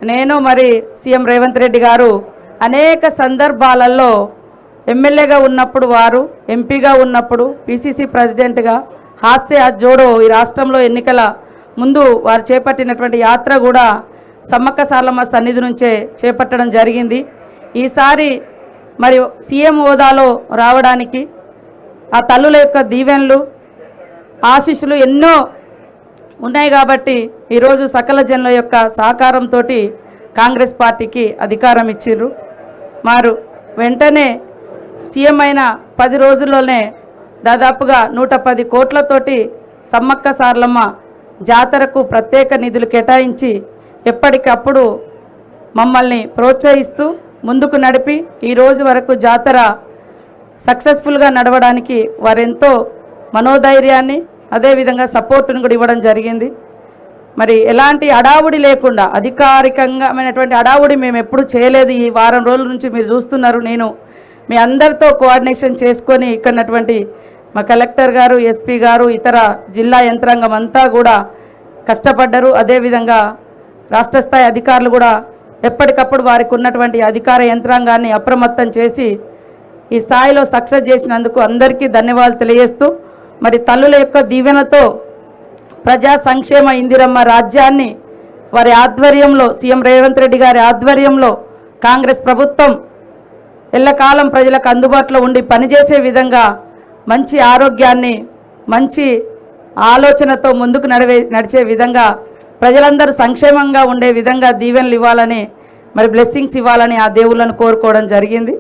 నేను మరి సీఎం రేవంత్ రెడ్డి గారు అనేక సందర్భాలలో ఎమ్మెల్యేగా ఉన్నప్పుడు వారు ఎంపీగా ఉన్నప్పుడు పిసిసి ప్రెసిడెంట్గా హాస్య జోడో ఈ రాష్ట్రంలో ఎన్నికల ముందు వారు చేపట్టినటువంటి యాత్ర కూడా సమ్మక్క సారలమ్మ సన్నిధి నుంచే చేపట్టడం జరిగింది। ఈసారి మరి సీఎం హోదాలో రావడానికి ఆ తల్లుల యొక్క దీవెనలు ఆశీస్సులు ఎన్నో ఉన్నాయి కాబట్టి ఈరోజు సకల జనుల యొక్క సహకారంతో కాంగ్రెస్ పార్టీకి అధికారం ఇచ్చిర్రు। మారు వెంటనే సీఎం అయిన 10 రోజుల్లోనే దాదాపుగా 110 కోట్లతోటి సమ్మక్క సారలమ్మ జాతరకు ప్రత్యేక నిధులు కేటాయించి ఎప్పటికప్పుడు మమ్మల్ని ప్రోత్సహిస్తూ ముందుకు నడిపి ఈ రోజు వరకు జాతర సక్సెస్ఫుల్గా నడవడానికి వారెంతో మనోధైర్యాన్ని అదేవిధంగా సపోర్టును కూడా ఇవ్వడం జరిగింది। మరి ఎలాంటి అడావుడి లేకుండా అధికారికంగామైనటువంటి అడావుడి మేము ఎప్పుడు చేయలేదు। ఈ వారం రోజుల నుంచి మీరు చూస్తున్నారు, నేను మీ అందరితో కోఆర్డినేషన్ చేసుకొని ఇక్కడటువంటి మా కలెక్టర్ గారు, ఎస్పీ గారు, ఇతర జిల్లా యంత్రాంగం అంతా కూడా కష్టపడ్డారు। అదేవిధంగా రాష్ట్ర స్థాయి అధికారులు కూడా ఎప్పటికప్పుడు వారికి ఉన్నటువంటి అధికార యంత్రాంగాన్ని అప్రమత్తం చేసి ఈ స్థాయిలో సక్సెస్ చేసినందుకు అందరికీ ధన్యవాదాలు తెలియజేస్తూ, మరి తల్లుల యొక్క దీవెనతో ప్రజా సంక్షేమ ఇందిరమ్మ రాజ్యాన్ని వారి ఆధ్వర్యంలో సీఎం రేవంత్ రెడ్డి గారి ఆధ్వర్యంలో కాంగ్రెస్ ప్రభుత్వం ఎల్లకాలం ప్రజలకు అందుబాటులో ఉండి పనిచేసే విధంగా మంచి ఆరోగ్యాన్ని మంచి ఆలోచనతో ముందుకు నడిచే విధంగా ప్రజలందరూ సంక్షేమంగా ఉండే విధంగా దీవెనలు ఇవ్వాలని మరి బ్లెస్సింగ్స్ ఇవ్వాలని ఆ దేవుళ్ళను కోరుకోవడం జరిగింది।